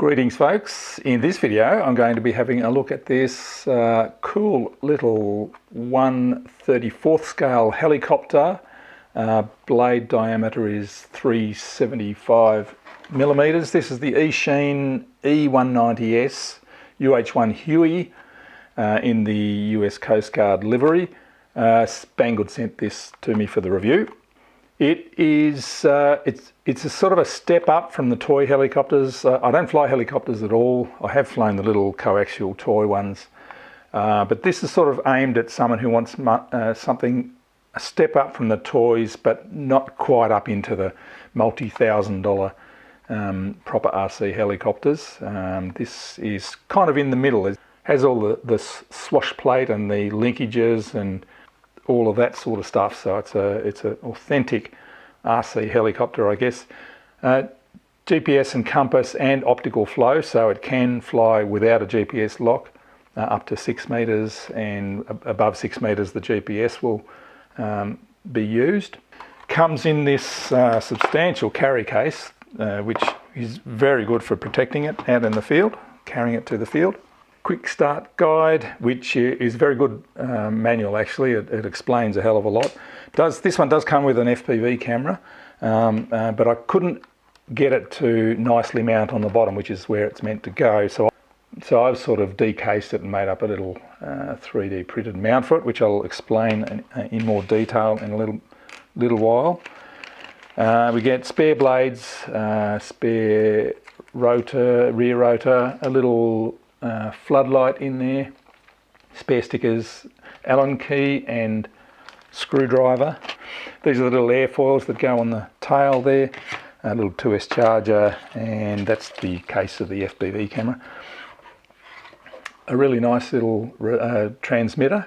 Greetings folks, in this video I'm going to be having a look at this cool little 1/34th scale helicopter. Blade diameter is 375 millimeters. This is the Eachine E190S UH-1 Huey in the US Coast Guard livery. Banggood sent this to me for the review. It is it's a sort of a step up from the toy helicopters. I don't fly helicopters at all. I have flown the little coaxial toy ones, but this is sort of aimed at someone who wants something a step up from the toys, but not quite up into the multi-$1,000 proper RC helicopters. This is kind of in the middle. It has all the swash plate and the linkages and all of that sort of stuff, so it's an authentic RC helicopter, I guess. GPS and compass and optical flow, so it can fly without a GPS lock up to 6 meters, and above 6 meters the GPS will be used. Comes in this substantial carry case, which is very good for protecting it out in the field, carrying it to the field. Quick start guide, which is very good manual actually. It explains a hell of a lot. This one does come with an FPV camera, but I couldn't get it to nicely mount on the bottom, which is where it's meant to go. So I've sort of decased it and made up a little 3D printed mount for it, which I'll explain in more detail in a little while. We get spare blades, spare rotor, rear rotor, a little floodlight in there, spare stickers, Allen key and screwdriver. These are the little airfoils that go on the tail there, a little 2S charger, and that's the case of the FPV camera. A really nice little transmitter.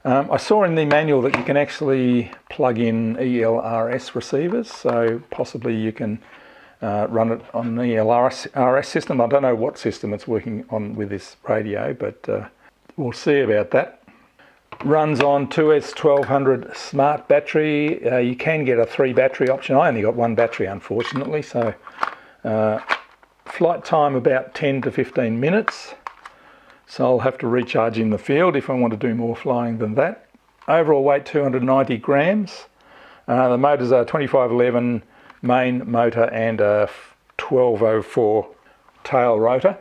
I saw in the manual that you can actually plug in ELRS receivers, so possibly you can run it on the ELRS system. I don't know what system it's working on with this radio, but we'll see about that. Runs on 2S 1200 smart battery. You can get a 3 battery option. I only got 1 battery unfortunately, so flight time about 10 to 15 minutes. So I'll have to recharge in the field if I want to do more flying than that. Overall weight 290 grams. The motors are 2511 main motor and a 1204 tail rotor.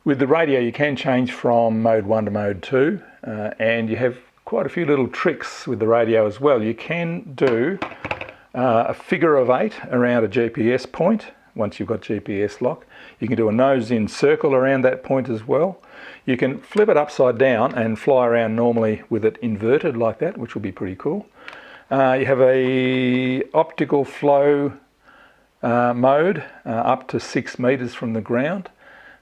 With the radio you can change from mode 1 to mode 2, and you have quite a few little tricks with the radio as well. You can do a figure of 8 around a GPS point once you've got GPS lock. You can do a nose in circle around that point as well. You can flip it upside down and fly around normally with it inverted like that, which will be pretty cool. You have a optical flow mode up to 6 meters from the ground.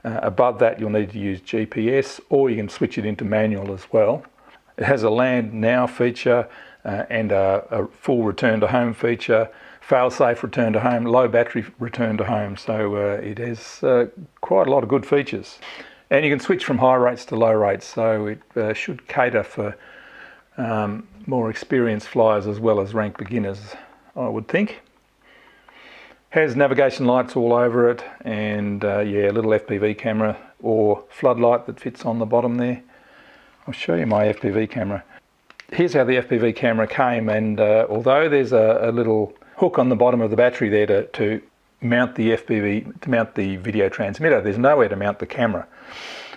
Above that you'll need to use GPS, or you can switch it into manual as well. It has a land now feature and a full return to home feature, fail-safe return to home, low battery return to home, so it has quite a lot of good features. And you can switch from high rates to low rates, so it should cater for more experienced flyers as well as rank beginners, I would think. Has navigation lights all over it, and yeah, a little FPV camera or floodlight that fits on the bottom there. I'll show you my FPV camera. Here's how the FPV camera came, and although there's a little hook on the bottom of the battery there to mount the FPV, to mount the video transmitter, there's nowhere to mount the camera.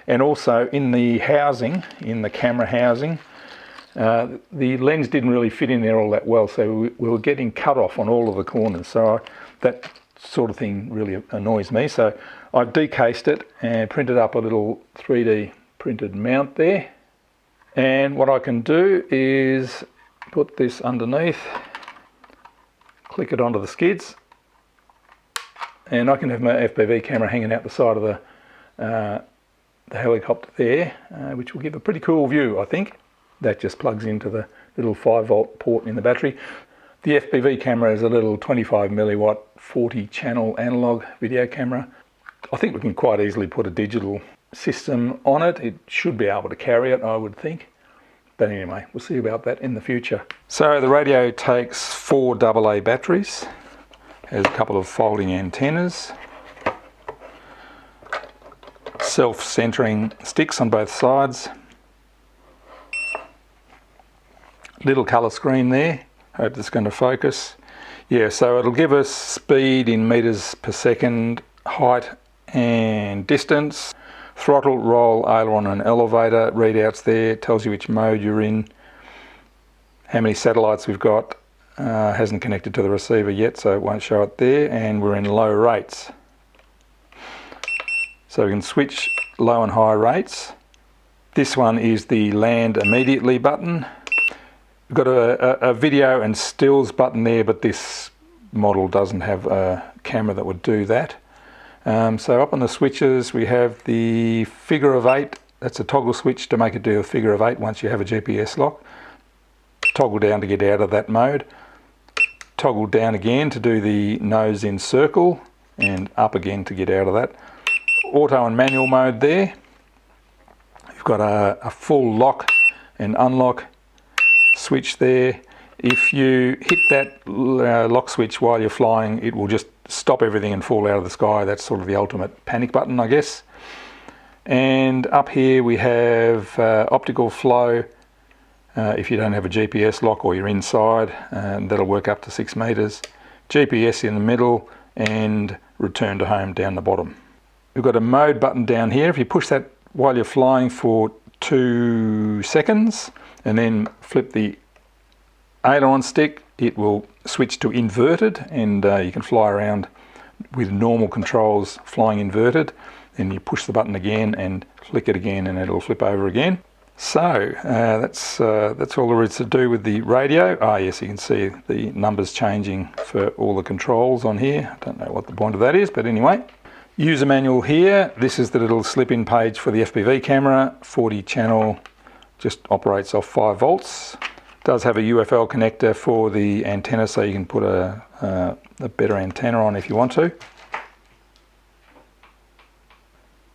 And also in the housing, in the camera housing, the lens didn't really fit in there all that well, so we were getting cut off on all of the corners. So that sort of thing really annoys me. So I've decased it and printed up a little 3D printed mount there. And what I can do is put this underneath, click it onto the skids, and I can have my FPV camera hanging out the side of the helicopter there, which will give a pretty cool view, I think. That just plugs into the little 5-volt port in the battery. The FPV camera is a little 25 milliwatt 40 channel analog video camera. I think we can quite easily put a digital system on it. It should be able to carry it, I would think. But anyway, we'll see about that in the future. So the radio takes 4 AA batteries, has a couple of folding antennas, self-centering sticks on both sides. Little colour screen there, hope that's going to focus. Yeah, so it'll give us speed in meters per second, height and distance, throttle, roll, aileron and elevator readouts there, tells you which mode you're in, how many satellites we've got, hasn't connected to the receiver yet so it won't show it there, and we're in low rates. So we can switch low and high rates. This one is the land immediately button. We've got a video and stills button there, but this model doesn't have a camera that would do that. So up on the switches we have the figure of 8, that's a toggle switch to make it do a figure of 8 once you have a GPS lock. Toggle down to get out of that mode. Toggle down again to do the nose in circle, and up again to get out of that. Auto and manual mode there. You've got a full lock and unlock switch there. If you hit that lock switch while you're flying, it will just stop everything and fall out of the sky. That's sort of the ultimate panic button, I guess. And up here we have optical flow. If you don't have a GPS lock or you're inside, that'll work up to 6 meters. GPS in the middle and return to home down the bottom. We've got a mode button down here. If you push that while you're flying for 2 seconds and then flip the aileron stick, it will switch to inverted, and you can fly around with normal controls flying inverted. Then you push the button again and flick it again and it'll flip over again. So that's all there is to do with the radio. Yes, you can see the numbers changing for all the controls on here. I don't know what the point of that is, but anyway. User manual here. This is the little slip-in page for the FPV camera. 40 channel, just operates off 5 volts. Does have a UFL connector for the antenna, so you can put a better antenna on if you want to.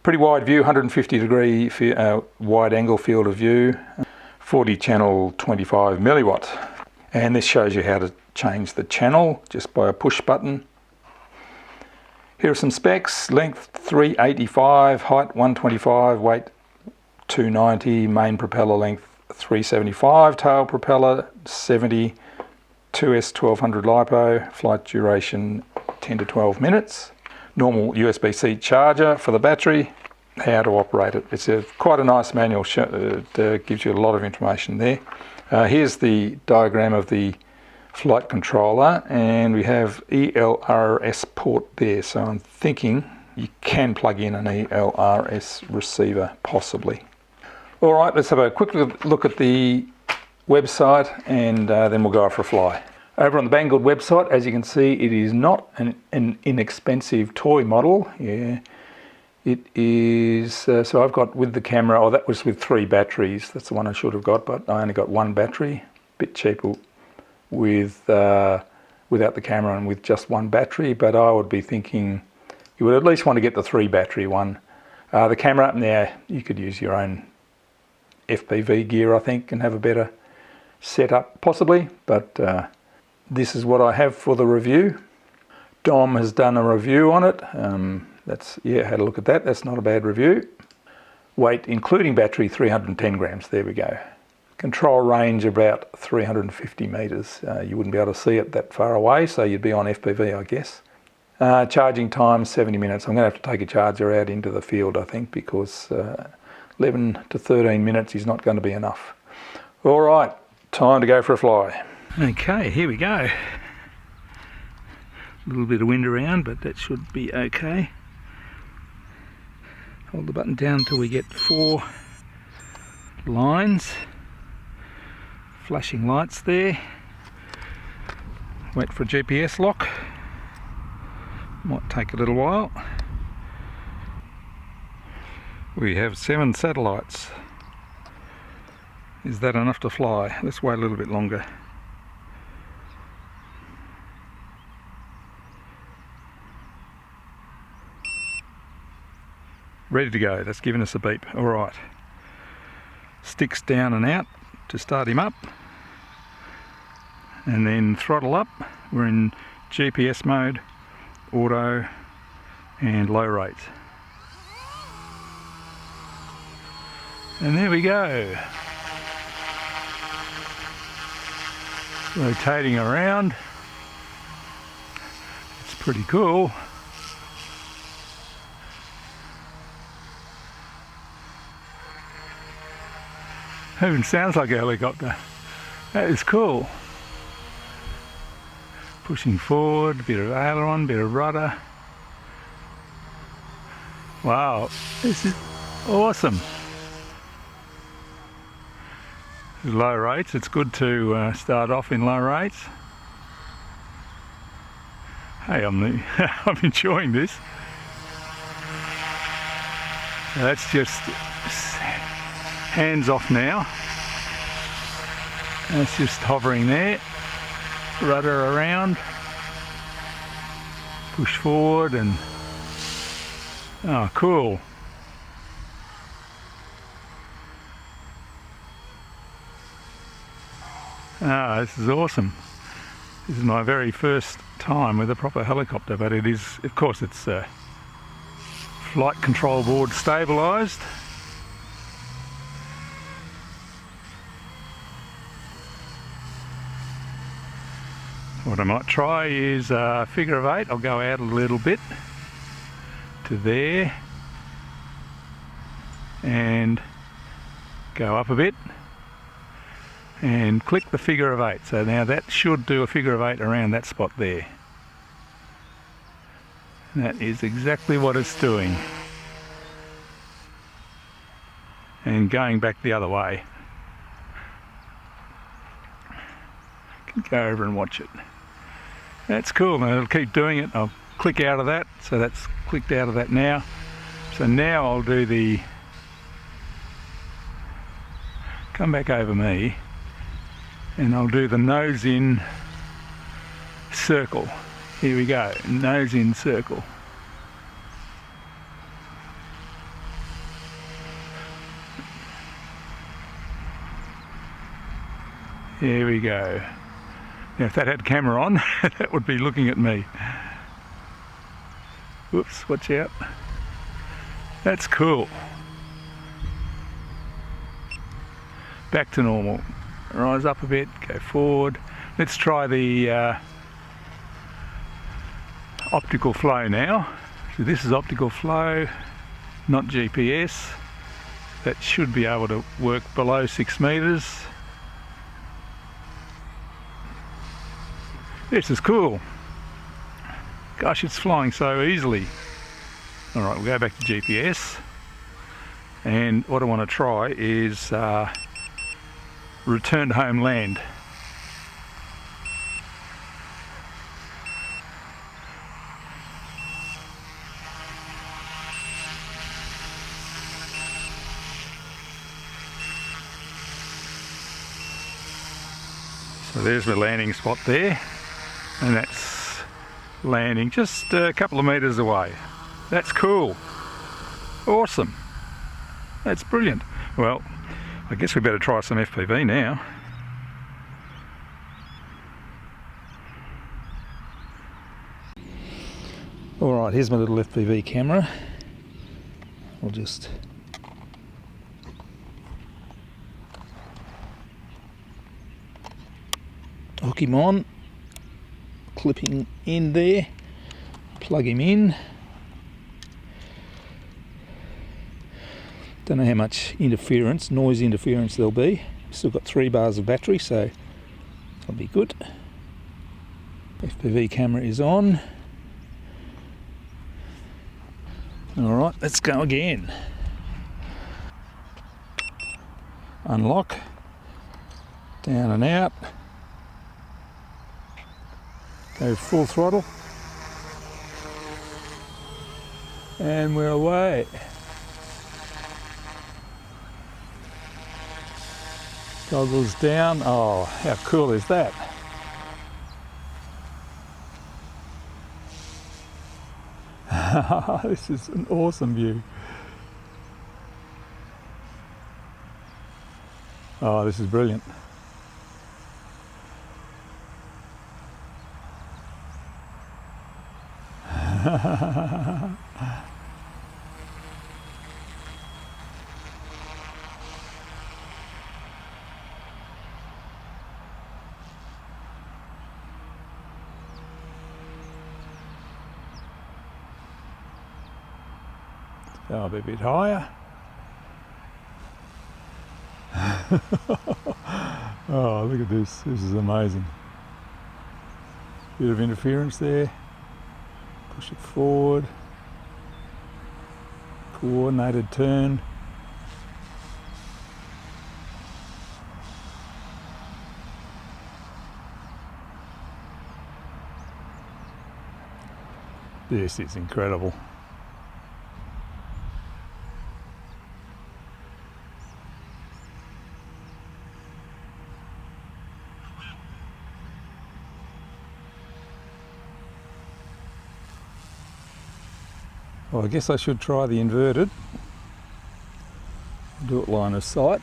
Pretty wide view, 150 degree wide angle field of view, 40 channel 25 milliwatt. And this shows you how to change the channel just by a push button. Here are some specs: length 385, height 125, weight 290, main propeller length 375, tail propeller 70, 2S 1200 LiPo, flight duration 10 to 12 minutes. Normal USB-C charger for the battery, how to operate it. It's quite a nice manual, it gives you a lot of information there. Here's the diagram of the flight controller, and we have ELRS port there, so I'm thinking you can plug in an ELRS receiver possibly. Alright, let's have a quick look at the website, and then we'll go for a fly. Over on the Banggood website, as you can see, it is not an inexpensive toy model. Yeah, it is. So I've got with the camera, that was with 3 batteries. That's the one I should have got, but I only got 1 battery. A bit cheaper with without the camera and with just 1 battery. But I would be thinking you would at least want to get the 3 battery one. The camera, now you could use your own FPV gear, I think, and have a better setup possibly, but this is what I have for the review. Dom has done a review on it. Had a look at that. That's not a bad review. Weight, including battery, 310 grams. There we go. Control range about 350 meters. You wouldn't be able to see it that far away, so you'd be on FPV, I guess. Charging time, 70 minutes. I'm going to have to take a charger out into the field, I think, because 11 to 13 minutes is not going to be enough. All right, time to go for a fly. Okay, here we go. A little bit of wind around, but that should be okay. Hold the button down until we get 4 lines. Flashing lights there. Wait for a GPS lock. Might take a little while. We have 7 satellites. Is that enough to fly? Let's wait a little bit longer. Ready to go. That's giving us a beep. Alright. Sticks down and out to start him up. And then throttle up. We're in GPS mode, auto and low rates. And there we go. Rotating around. It's pretty cool. Even sounds like a helicopter. That is cool. Pushing forward, a bit of aileron, a bit of rudder. Wow, this is awesome. Low rates, it's good to start off in low rates. Hey, I'm enjoying this. So that's just hands off now. And it's just hovering there. Rudder around. Push forward and... oh, cool. Ah, this is awesome. This is my very first time with a proper helicopter, but it is, of course, it's flight control board stabilised. What I might try is a figure of 8. I'll go out a little bit to there and go up a bit and click the figure of 8. So now that should do a figure of 8 around that spot there. And that is exactly what it's doing. And going back the other way. Can go over and watch it. That's cool. Now it'll keep doing it. I'll click out of that. So that's clicked out of that now. So now I'll do the... come back over me. And I'll do the nose in circle. Here we go, nose in circle. Here we go. Now if that had camera on, that would be looking at me. Whoops, watch out. That's cool. Back to normal. Rise up a bit, go forward. Let's try the optical flow now. So this is optical flow, not GPS. That should be able to work below 6 meters. This is cool. Gosh, it's flying so easily. All right, we'll go back to GPS. And what I want to try is return to home land. So there's the landing spot there, and that's landing just a couple of meters away. That's cool. Awesome. That's brilliant. Well, I guess we better try some FPV now. Alright, here's my little FPV camera. I'll just hook him on, clipping in there, plug him in. Don't know how much interference, noise interference there'll be. Still got 3 bars of battery, so that'll be good. FPV camera is on. Alright, let's go again. Unlock, down and out, go full throttle, and we're away. Goggles down. Oh, how cool is that? This is an awesome view. Oh, this is brilliant. So I'll be a bit higher. Oh, look at this. This is amazing. Bit of interference there. Push it forward. Coordinated turn. This is incredible. Well, I guess I should try the inverted. Do it line of sight.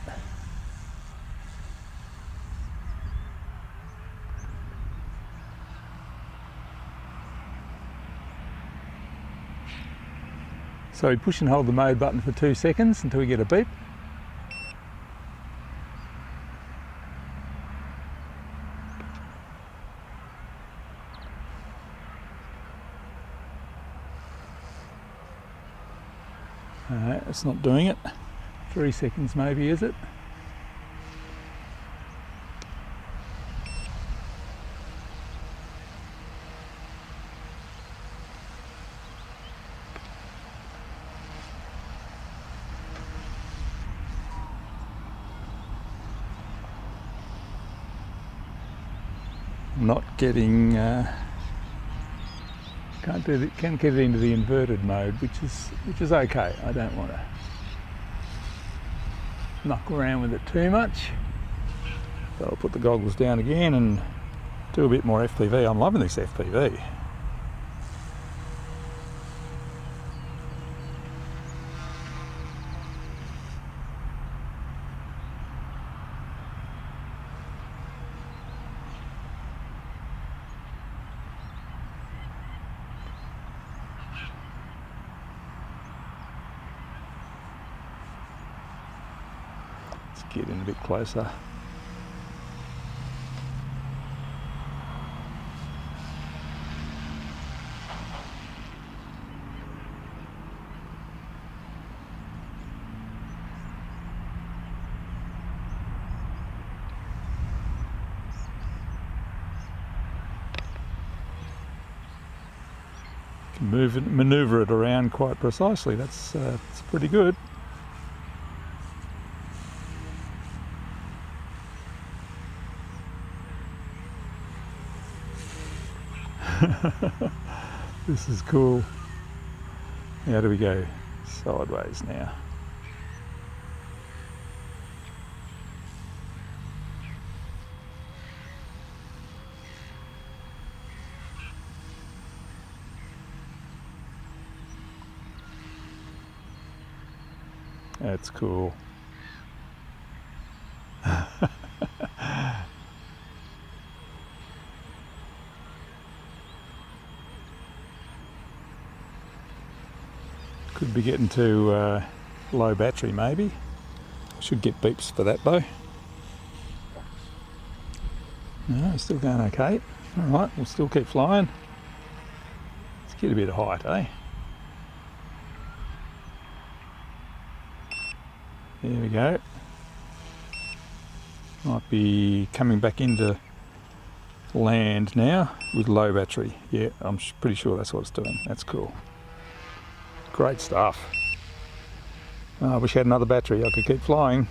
So we push and hold the mode button for 2 seconds until we get a beep. It's not doing it. 3 seconds maybe, is it? I'm not getting can't get it into the inverted mode, which is okay. I don't want to muck around with it too much. So I'll put the goggles down again and do a bit more FPV. I'm loving this FPV. Get in a bit closer. Can maneuver it around quite precisely. That's pretty good. This is cool. How do we go? Sideways now. That's cool. Could be getting to low battery maybe. Should get beeps for that though. No, still going okay. Alright, we'll still keep flying. Let's get a bit of height, eh? There we go. Might be coming back into land now with low battery. Yeah, I'm pretty sure that's what it's doing. That's cool. Great stuff. I wish I had another battery. I could keep flying.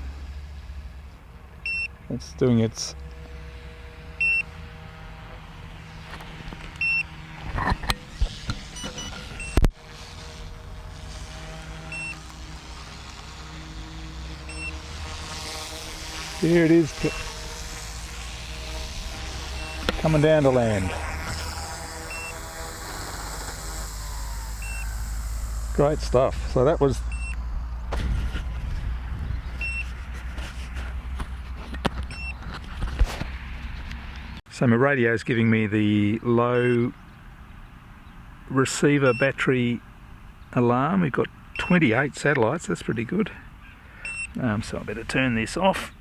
It's doing its... Here it is, coming down to land. Great stuff. So that was my radio is giving me the low receiver battery alarm. We've got 28 satellites, that's pretty good. So I better turn this off.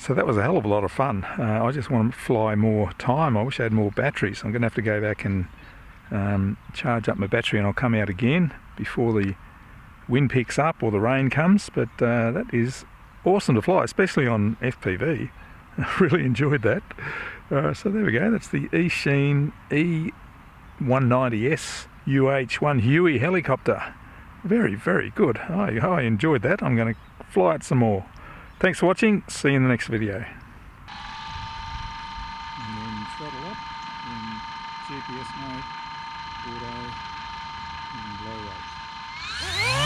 so that was a hell of a lot of fun. I just want to fly more time. I wish I had more batteries. I'm going to have to go back and charge up my battery, and I'll come out again before the wind picks up or the rain comes. But that is awesome to fly, especially on FPV. I really enjoyed that. So there we go. That's the Eachine E190S UH-1 Huey helicopter. Very, very good. I enjoyed that. I'm going to fly it some more. Thanks for watching. See you in the next video. And then throttle up in GPS mode, auto, and low rate.